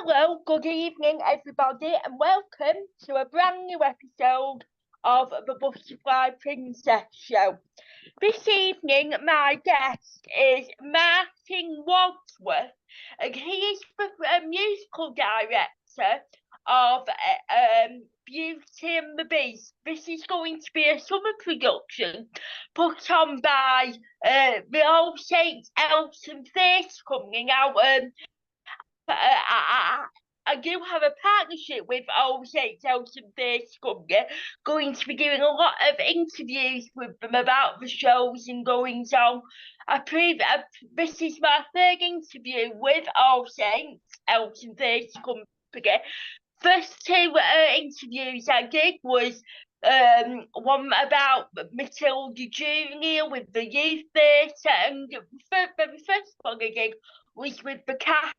Hello, good evening, everybody, and welcome to a brand new episode of the Butterfly Princess Show. This evening, my guest is Martin Wadsworth, and he is the musical director of Beauty and the Beast. This is going to be a summer production put on by the All Saints Elton Theatre Company. Now, I do have a partnership with All Saints Elton Theatre Company, going to be doing a lot of interviews with them about the shows and goings on. This is my third interview with All Saints Elton Theatre Company. First two interviews I did was one about Matilda Junior with the youth theatre, and the first one I did was with the cast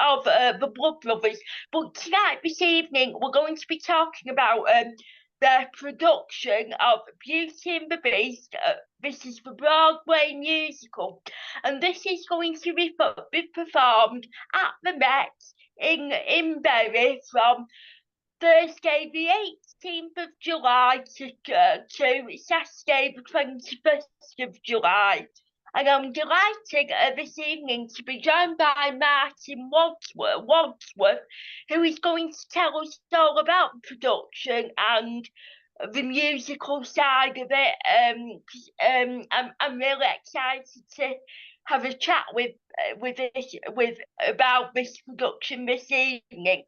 of the Blood Brothers. But tonight, this evening, we're going to be talking about their production of Beauty and the Beast. This is the Broadway musical, and this is going to be performed at the Met in Bury from Thursday the 18th of July to Saturday the 21st of July. And I'm delighted this evening to be joined by Martin Wadsworth, who is going to tell us all about the production and the musical side of it. I'm really excited to have a chat about this production this evening.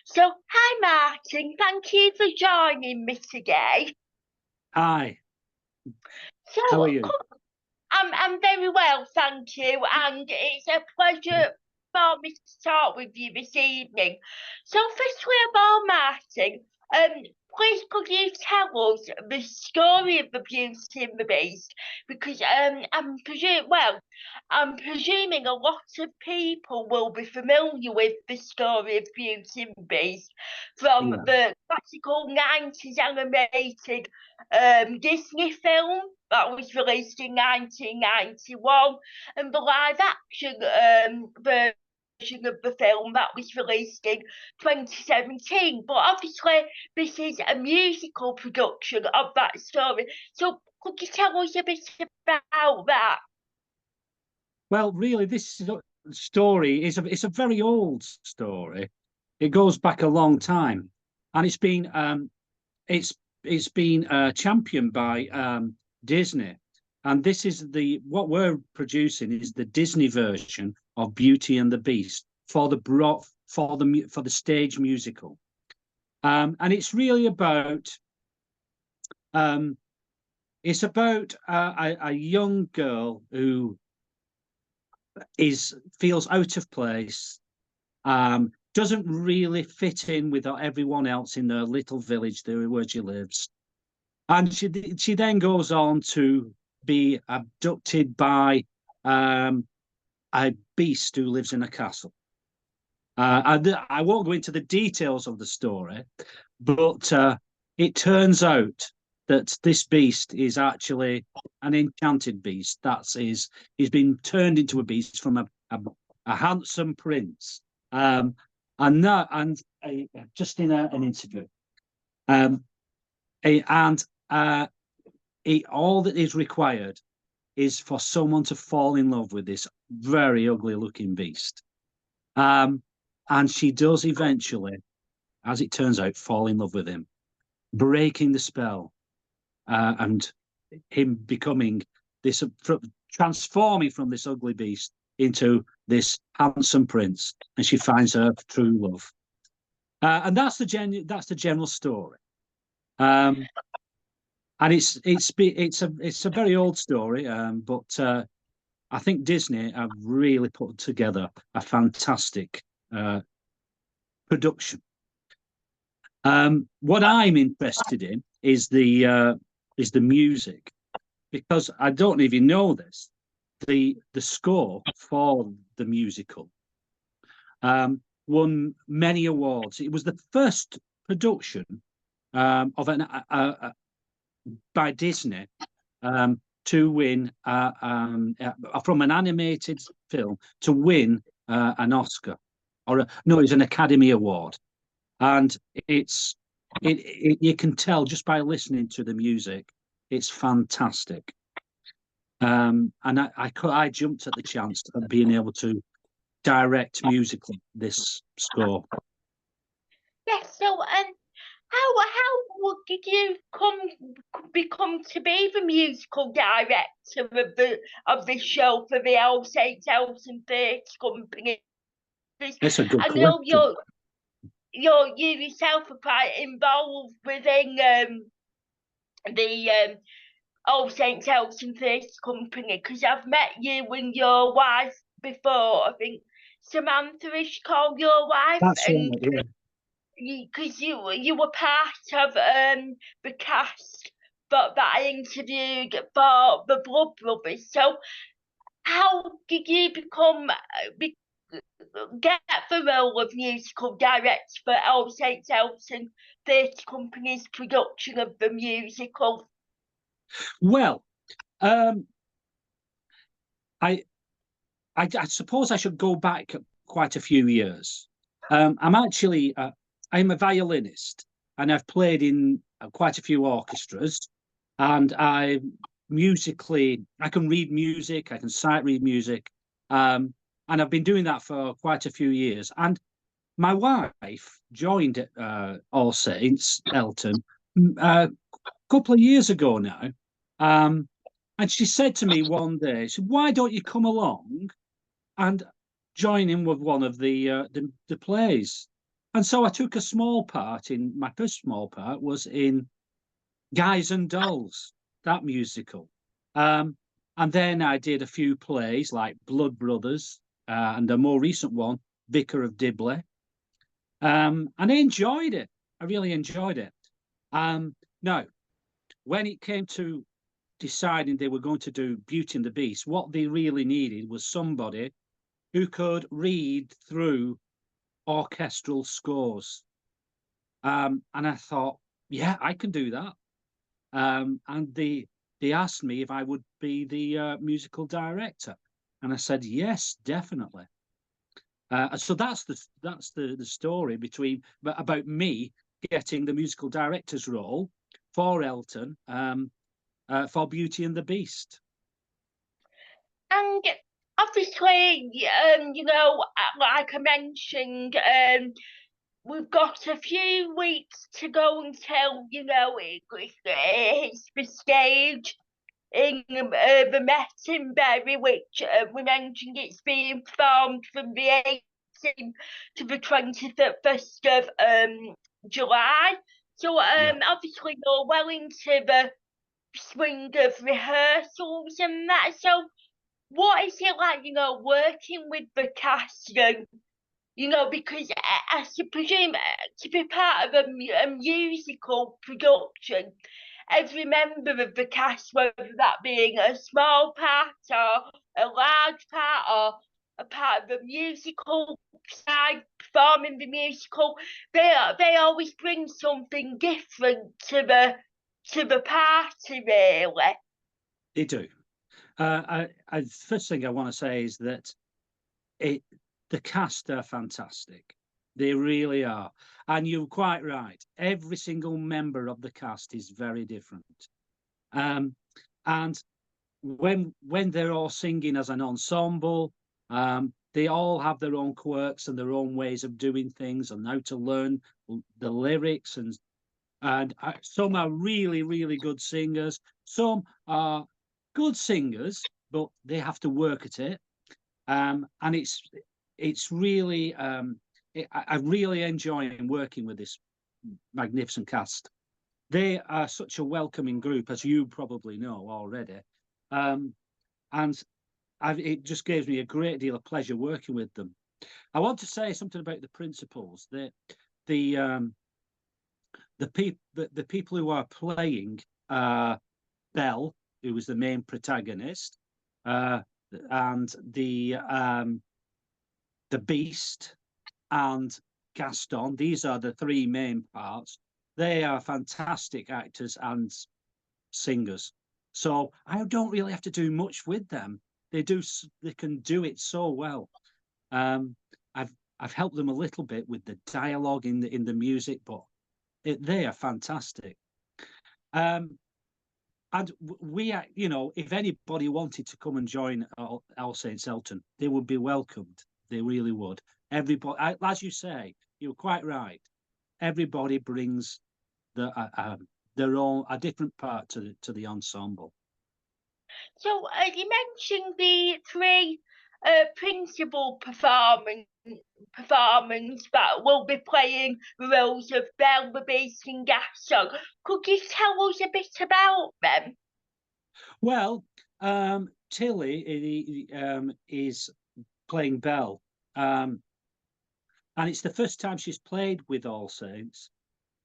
So, hi Martin, thank you for joining me today. Hi. So, how are you? I'm very well, thank you, and it's a pleasure for me to talk with you this evening. So, firstly of all, Martin, please could you tell us the story of the Beauty and the Beast? Because I'm presuming a lot of people will be familiar with the story of Beauty and the Beast from the classical 90s animated Disney film that was released in 1991, and the live action version of the film that was released in 2017. But obviously, this is a musical production of that story. So, could you tell us a bit about that? Well, really, this story it's a very old story. It goes back a long time, and it's been championed by Disney. And this is what we're producing is the Disney version of Beauty and the Beast for the stage musical, and it's really about a young girl who feels out of place, doesn't really fit in with everyone else in her little village there where she lives, and she then goes on to be abducted by a beast who lives in a castle. I won't go into the details of the story, but it turns out that this beast is actually an enchanted beast. He's been turned into a beast from a handsome prince. Just in an interview, all that is required is for someone to fall in love with this very ugly looking beast. And she does eventually, as it turns out, fall in love with him, breaking the spell, and him becoming transforming from this ugly beast into this handsome prince, and she finds her true love. And that's the general story. And it's a very old story, but I think Disney have really put together a fantastic production. What I'm interested in is the music, because I don't even know this. The score for the musical won many awards. It was the first production of by Disney to win from an animated film to win an Oscar. no, it's an Academy Award, and you can tell just by listening to the music, it's fantastic. And I jumped at the chance of being able to direct musically this score. Yes. So, did you become to be the musical director of the show for the Elton Theatre Company? It's a good I know question. you yourself are quite involved within the All Saints Elton Theatre Company, because I've met you and your wife before. I think Samantha is called your wife, That's and right. Yeah. because you were part of the cast that I interviewed for the Blood Brothers. So how did you get the role of musical director for All Saints Elton Theatre Company's production of the musical? Well, I I suppose I should go back quite a few years. I'm actually I'm a violinist, and I've played in quite a few orchestras, and I can read music, I can sight read music, and I've been doing that for quite a few years. And my wife joined All Saints Elton a couple of years ago now, um, and she said to me one day, she said, "Why don't you come along and join in with one of the plays?" And so I took a small part in my first small part was in Guys and Dolls, that musical. And then I did a few plays like Blood Brothers and a more recent one, Vicar of Dibley. And I enjoyed it. I really enjoyed it. Now, when it came to deciding they were going to do Beauty and the Beast, what they really needed was somebody who could read through orchestral scores. And I thought, yeah, I can do that. And they asked me if I would be the musical director, and I said yes, definitely. So that's the story about me getting the musical director's role for Elton for Beauty and the Beast. And obviously, like I mentioned, we've got a few weeks to go until it hits the stage in the Mettenbury, which we mentioned it's being filmed from the 18th to the 21st of July. So Yeah, obviously you're well into the swing of rehearsals and that. So what is it like, working with the cast and because I should presume to be part of a musical production, every member of the cast, whether that being a small part or a large part or a part of the musical side, performing the musical, they always bring something different to the party, really. they do. First thing I want to say is that it the cast are fantastic. They really are. And you're quite right. Every single member of the cast is very different. Um, and when they're all singing as an ensemble, they all have their own quirks and their own ways of doing things and how to learn the lyrics. And some are really, really good singers. Some are good singers, but they have to work at it. And it's really I really enjoy working with this magnificent cast. They are such a welcoming group, as you probably know already, and it just gives me a great deal of pleasure working with them. I want to say something about the principals. The the people who are playing Belle, who was the main protagonist, and the Beast and Gaston. These are the three main parts. They are fantastic actors and singers. So I don't really have to do much with them. They can do it so well. Um, I've I've helped them a little bit with the dialogue in the music, but they are fantastic. And we, if anybody wanted to come and join All Saints Elton, they would be welcomed. They really would. Everybody, as you say, you're quite right. Everybody brings their own a different part to the ensemble. So you mentioned the three principal performers that will be playing the roles of Belle, the bass, and Gaston. Could you tell us a bit about them? Well, Tilly is playing Belle, and it's the first time she's played with All Saints.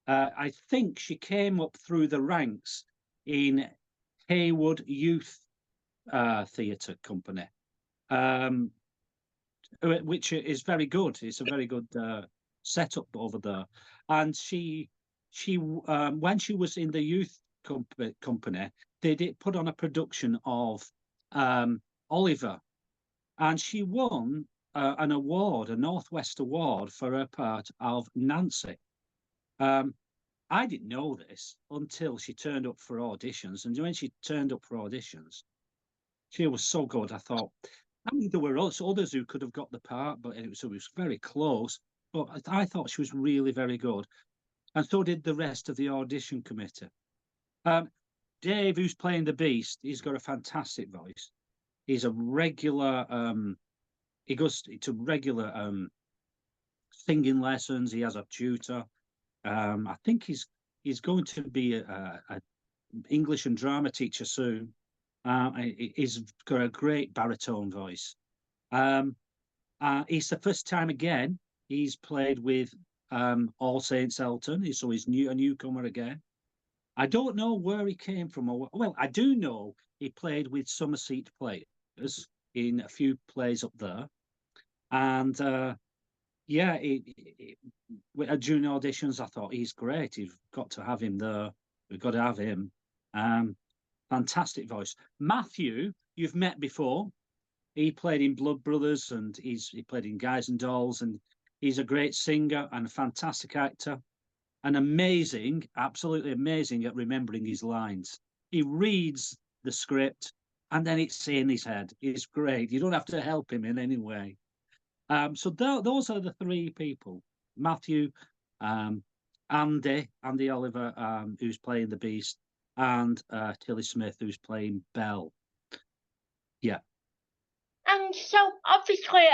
I think she came up through the ranks in Haywood Youth Theatre Company, which is very good. It's a very good setup over there. And she when she was in the youth company, they did put on a production of Oliver, and she won an award, a Northwest Award, for her part of Nancy. I didn't know this until she turned up for auditions, and when she turned up for auditions, she was so good. I thought, I mean, there were others who could have got the part, but it was very close. But I thought she was really very good, and so did the rest of the audition committee. Dave, who's playing the Beast, he's got a fantastic voice. He's a regular. He goes to regular singing lessons. He has a tutor. I think he's going to be a English and drama teacher soon. He's got a great baritone voice. It's the first time again he's played with All Saints Elton, so he's a newcomer again. I don't know where he came from. Well, I do know he played with Somerset Players in a few plays up there. And yeah, during auditions, I thought he's great. You've got to have him there. We've got to have him. Fantastic voice. Matthew, you've met before. He played in Blood Brothers, and he played in Guys and Dolls, and he's a great singer and a fantastic actor, and amazing, absolutely amazing at remembering his lines. He reads the script, and then it's in his head. It's great. You don't have to help him in any way. So those are the three people: Matthew, Andy Oliver, who's playing the Beast, and Tilly Smith, who's playing Belle. Yeah. And so obviously,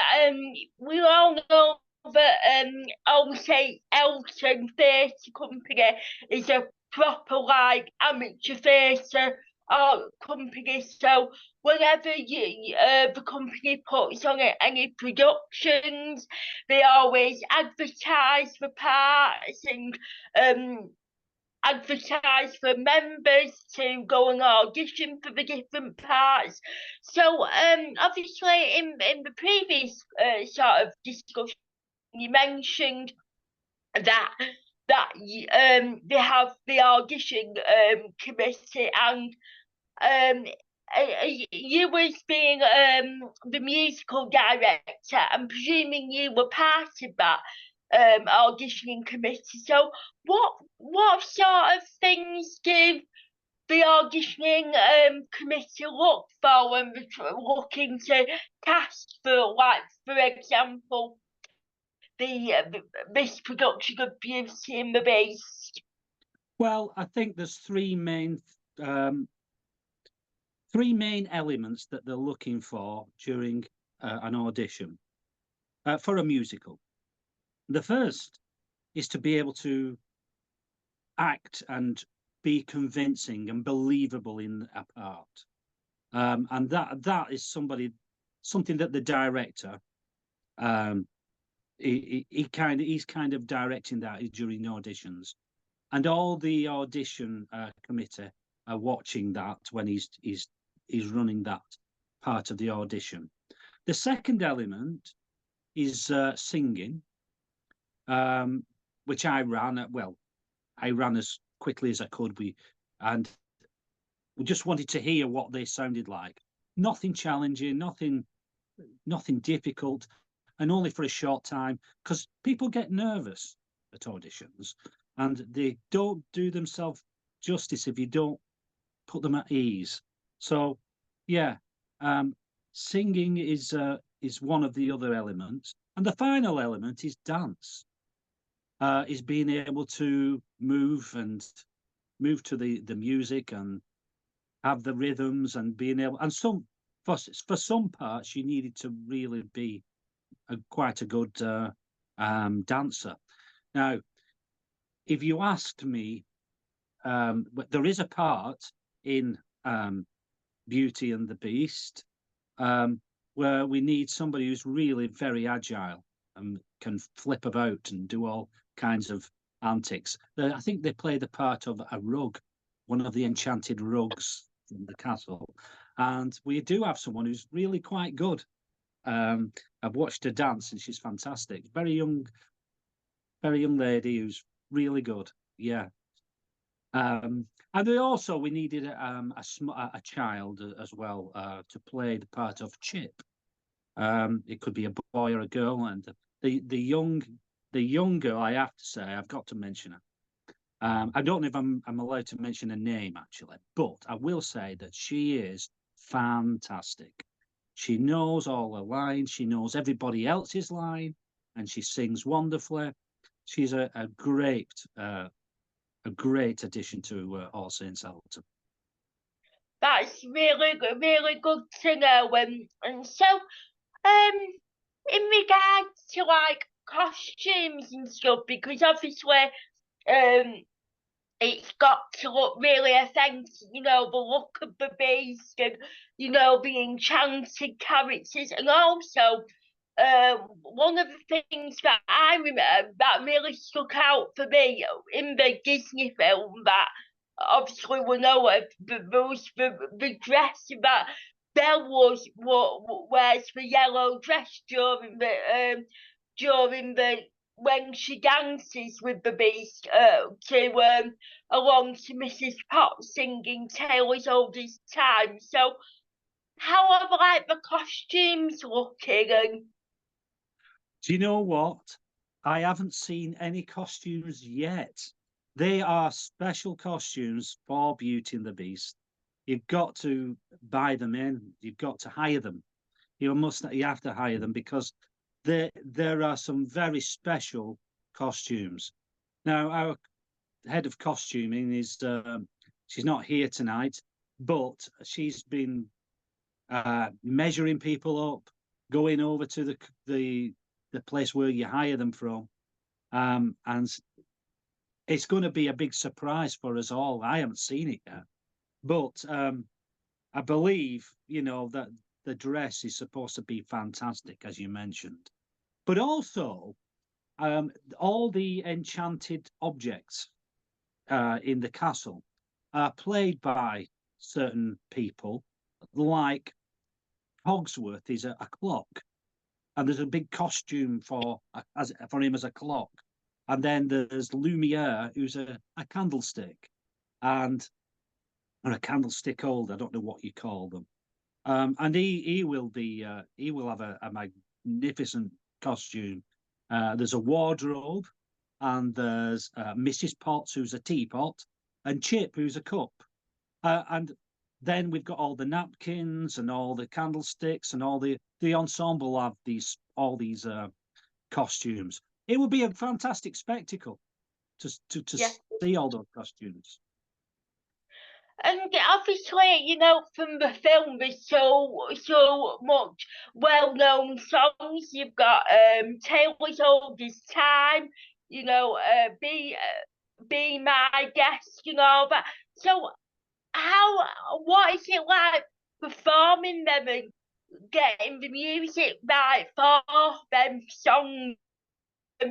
we all know that All Saints Elton Theatre Company is a proper like amateur theatre company. So whenever the company puts on any productions, they always advertise for parts and advertise for members to go and audition for the different parts. So obviously in the previous sort of discussion you mentioned that they have the audition committee, and you was being the musical director. I'm presuming you were part of that auditioning committee. So what sort of things do the auditioning committee look for when they're looking to cast for, like, for example, this production of Beauty and the Beast? Well, I think there's three main elements that they're looking for during an audition for a musical. The first is to be able to act and be convincing and believable in a part, and that is something that the director he's kind of directing that during auditions, and all the audition committee are watching that when he's running that part of the audition. The second element is singing, which I ran as quickly as I could. We just wanted to hear what they sounded like. Nothing challenging, nothing difficult. and only for a short time, because people get nervous at auditions, and they don't do themselves justice if you don't put them at ease. So, yeah, singing is one of the other elements, and the final element is dance. Is being able to move to the music and have the rhythms and being able, and for some parts you needed to really be quite a good dancer. Now, if you asked me, but there is a part in Beauty and the Beast where we need somebody who's really very agile and can flip about and do all kinds of antics. I think they play the part of a rug, one of the enchanted rugs from the castle, and we do have someone who's really quite good. I've watched her dance and she's fantastic. Very young lady who's really good. Yeah. And we needed a child as well to play the part of Chip. It could be a boy or a girl, and the young girl, I have to say, I've got to mention her. I don't know if I'm allowed to mention her name actually, but I will say that she is fantastic. She knows all her lines, she knows everybody else's line, and she sings wonderfully. She's a great addition to All Saints Elton. That's really good to know. And so, in regards to like costumes and stuff, because obviously, it's got to look really authentic, the look of the beast and, the enchanted characters. And also, one of the things that I remember that really stuck out for me in the Disney film that obviously we know of, was the dress that Belle wears the yellow dress during the when she dances with the beast to along to Mrs. Potts singing Taylor's Oldest Time. So how are like the costumes looking? And do you know what? I haven't seen any costumes yet. They are special costumes for Beauty and the Beast. You've got to buy them in. You've got to hire them. You have to hire them because there are some very special costumes. Now, our head of costuming is she's not here tonight, but she's been measuring people up, going over to the place where you hire them from, and it's going to be a big surprise for us all. I haven't seen it yet, but I believe that the dress is supposed to be fantastic, as you mentioned, but also all the enchanted objects in the castle are played by certain people, like Wadsworth is a clock, and there's a big costume for him as a clock, and then there's Lumiere, who's a candlestick, or a candlestick holder. I don't know what you call them. And he will have a magnificent costume. There's a wardrobe, and there's Mrs. Potts, who's a teapot, and Chip, who's a cup. And then we've got all the napkins and all the candlesticks, and all the ensemble have all these costumes. It would be a fantastic spectacle to see all those costumes. And obviously, from the film, there's so much well-known songs. You've got Taylor's Oldest Time, Be My Guest, but so what is it like performing them and getting the music right for them songs?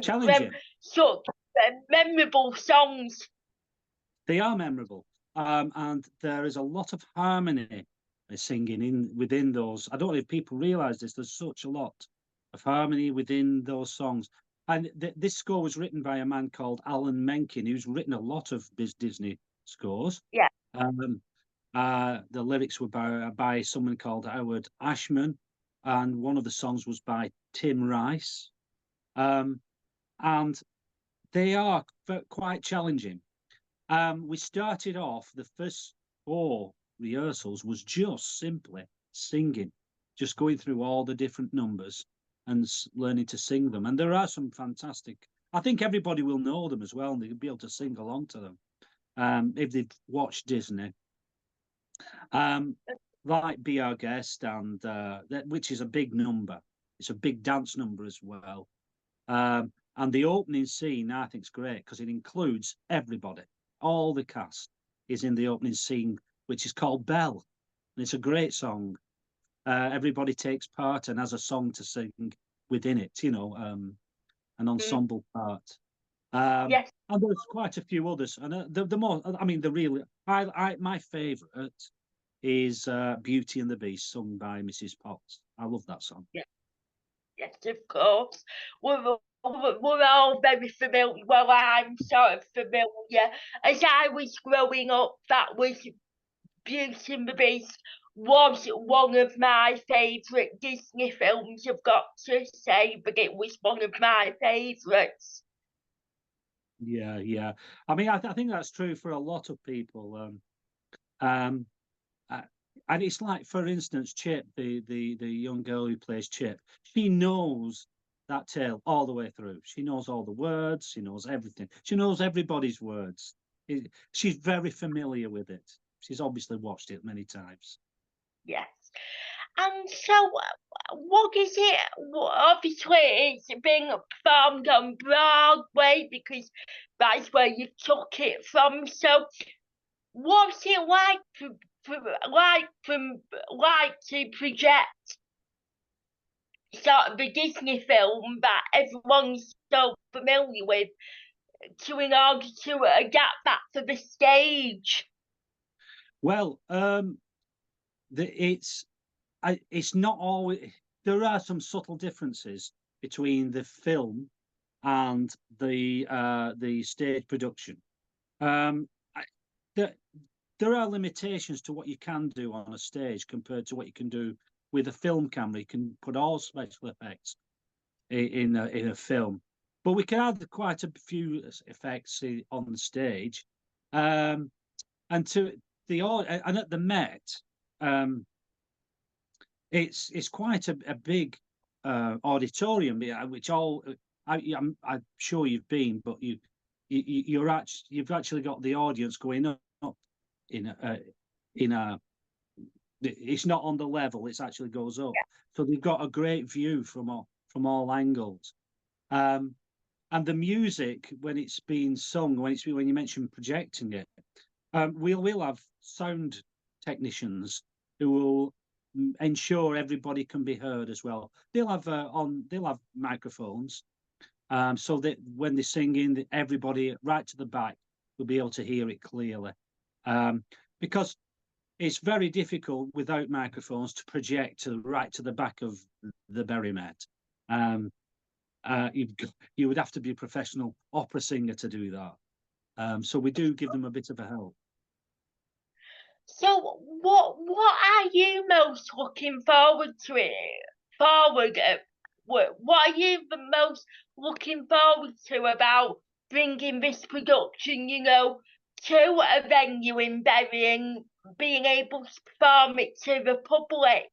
Challenging. Such memorable songs. They are memorable. And there is a lot of harmony singing within those. I don't know if people realise this. There's such a lot of harmony within those songs. And this score was written by a man called Alan Menken, who's written a lot of Disney scores. Yeah. The lyrics were by someone called Howard Ashman. and one of the songs was by Tim Rice, and they are quite challenging. We started off, the first 4 rehearsals was just simply singing, just going through all the different numbers and learning to sing them. And there are some fantastic, I think everybody will know them as well, and they'll be able to sing along to them if they've watched Disney. Like Be Our Guest, and which is a big number. It's a big dance number as well. And the opening scene, I think, is great because it includes everybody. All the cast is in the opening scene, which is called Belle. And it's a great song. Everybody takes part and has a song to sing within it, an ensemble part. Yes. And there's quite a few others. And the more, I mean, my favourite is Beauty and the Beast, sung by Mrs. Potts. I love that song. Yeah. Yes, of course. We're all very familiar. Well, I'm sort of familiar. As I was growing up, that was Beauty and the Beast was one of my favourite Disney films, I've got to say, but it was one of my favourites. Yeah, yeah. I mean, I think that's true for a lot of people. Um, and it's like, for instance, Chip, the young girl who plays Chip, she knows that tale all the way through. She knows all the words. She knows everything. She knows everybody's words. She's very familiar with it. She's obviously watched it many times. Yes. And so, what is it? Obviously, it's being performed on Broadway because that's where you took it from. So, what's it like to project sort of a Disney film that everyone's so familiar with in order to adapt that for the stage? Well, it's not always. There are some subtle differences between the film and the stage production. There are limitations to what you can do on a stage compared to what you can do with a film camera. You can put all special effects in a film, but we can add quite a few effects on the stage. And to and at the Met, it's quite a big auditorium, which I'm sure you've been, but you've actually got the audience going up in a it's not on the level, it actually goes up. So they've got a great view from all angles. And the music, when it's being sung, when you mention projecting it, we'll have sound technicians who will ensure everybody can be heard as well. They'll have microphones, so that when they're singing, everybody right to the back will be able to hear it clearly. Because it's very difficult without microphones to project right to the back of the Berry Met. You would have to be a professional opera singer to do that. So we do give them a bit of a help. So, what are you most looking forward to it? What are you the most looking forward to about bringing this production, to a venue in Bury and being able to perform it to the public?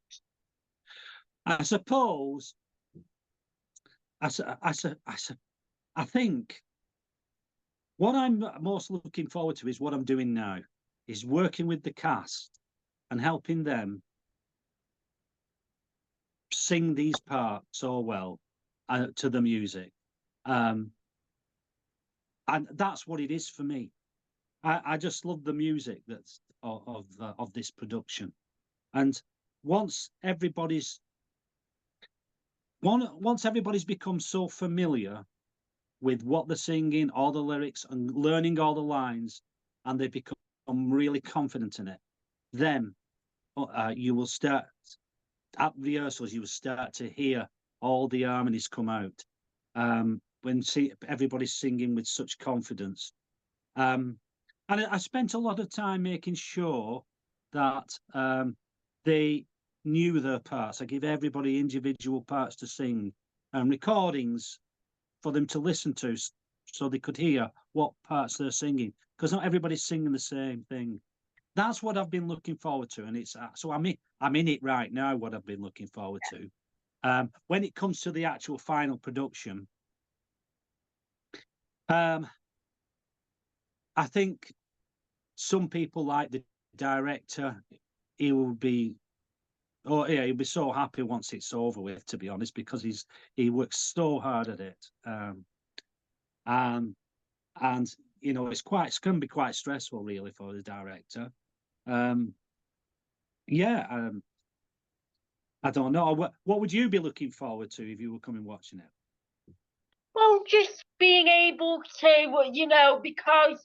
I suppose. I think what I'm most looking forward to is what I'm doing now, is working with the cast and helping them sing these parts so well to the music. And that's what it is for me. I just love the music that's of this production. And once everybody's become so familiar with what they're singing, all the lyrics, and learning all the lines, and they become really confident in it, then you will start at rehearsals. You will start to hear all the harmonies come out when everybody's singing with such confidence. And I spent a lot of time making sure that knew their parts. I give everybody individual parts to sing and recordings for them to listen to, so they could hear what parts they're singing, because not everybody's singing the same thing. That's what I've been looking forward to, and it's so I'm in it right now. What I've been looking forward to. When it comes to the actual final production, I think some people like the director. He will be, oh yeah, he'll be so happy once it's over with. To be honest, because he works so hard at it, and you know it's going to be quite stressful really for the director. Yeah, I don't know. What would you be looking forward to if you were coming watching it? Well, just being able to, you know, because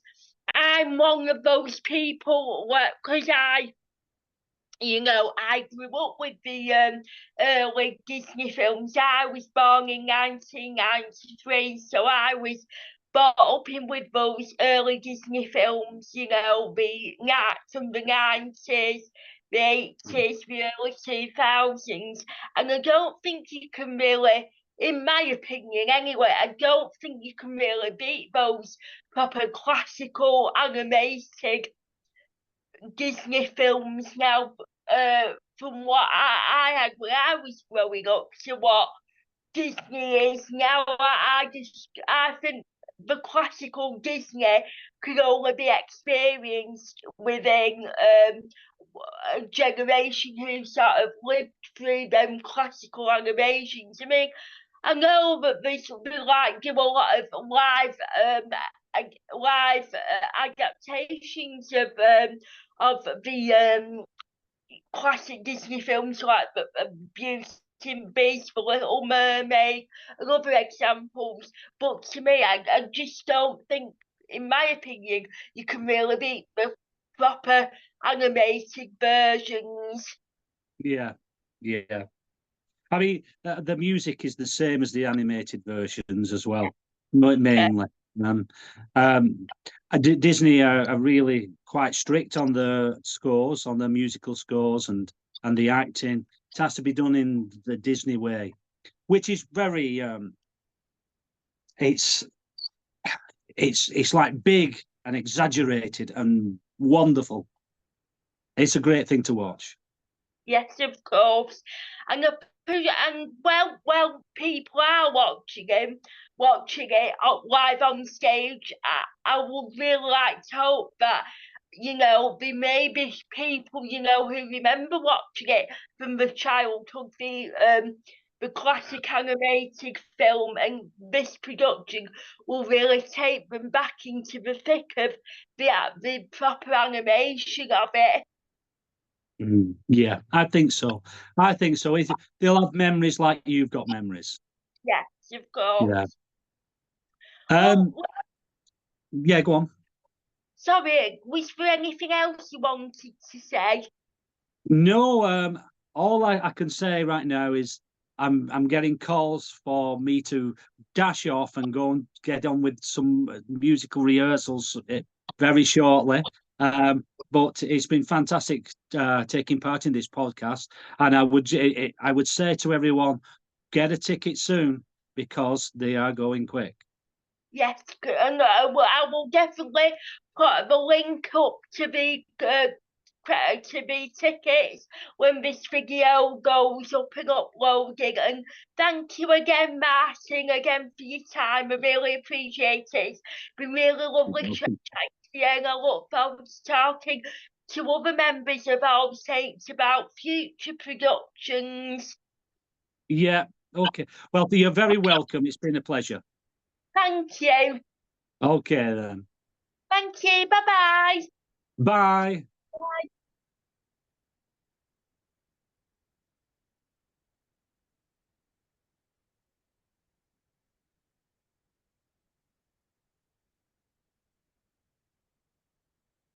I'm one of those people, because I grew up with the early Disney films. I was born in 1993, so I was brought up in with those early Disney films, you know, from the 90s, the 80s, the early 2000s. And I don't think you can really, in my opinion anyway, I don't think you can really beat those proper classical animated Disney films now, from what I had when I was growing up to what Disney is now. I think the classical Disney could only be experienced within a generation who sort of lived through them classical animations. I mean, I know that they like do a lot of live adaptations of the classic Disney films like Beauty and the Beast, The Little Mermaid, and other examples. But to me, I just don't think, in my opinion, you can really beat the proper animated versions. Yeah, yeah. I mean, the music is the same as the animated versions as well, mainly. Um, Disney are really quite strict on the scores, on the musical scores, and the acting. It has to be done in the Disney way, which is very it's it's like big and exaggerated and wonderful. It's a great thing to watch. Yes, of course. And well, people are watching it live on stage. I would really like to hope that, you know, there may be people, you know, who remember watching it from the childhood, the classic animated film, and this production will really take them back into the thick of the proper animation of it. Yeah, I think so. I think so. They'll have memories like you've got memories. Yes, of Yeah. course. Well, Um. Yeah. Go on. sorry, was there anything else you wanted to say? No. All I can say right now is I'm getting calls for me to dash off and go and get on with some musical rehearsals very shortly. But it's been fantastic taking part in this podcast, and I would say to everyone, get a ticket soon because they are going quick. Yes, and I will definitely put the link up to the tickets when this video goes up and uploaded. And thank you again, Martin, again for your time. I really appreciate it. It's been really lovely chatting to you, and I look forward to talking to other members of All Saints about future productions. Yeah. Okay. Well, you're very welcome. It's been a pleasure. Thank you. Okay then. Thank you. Bye bye. Bye.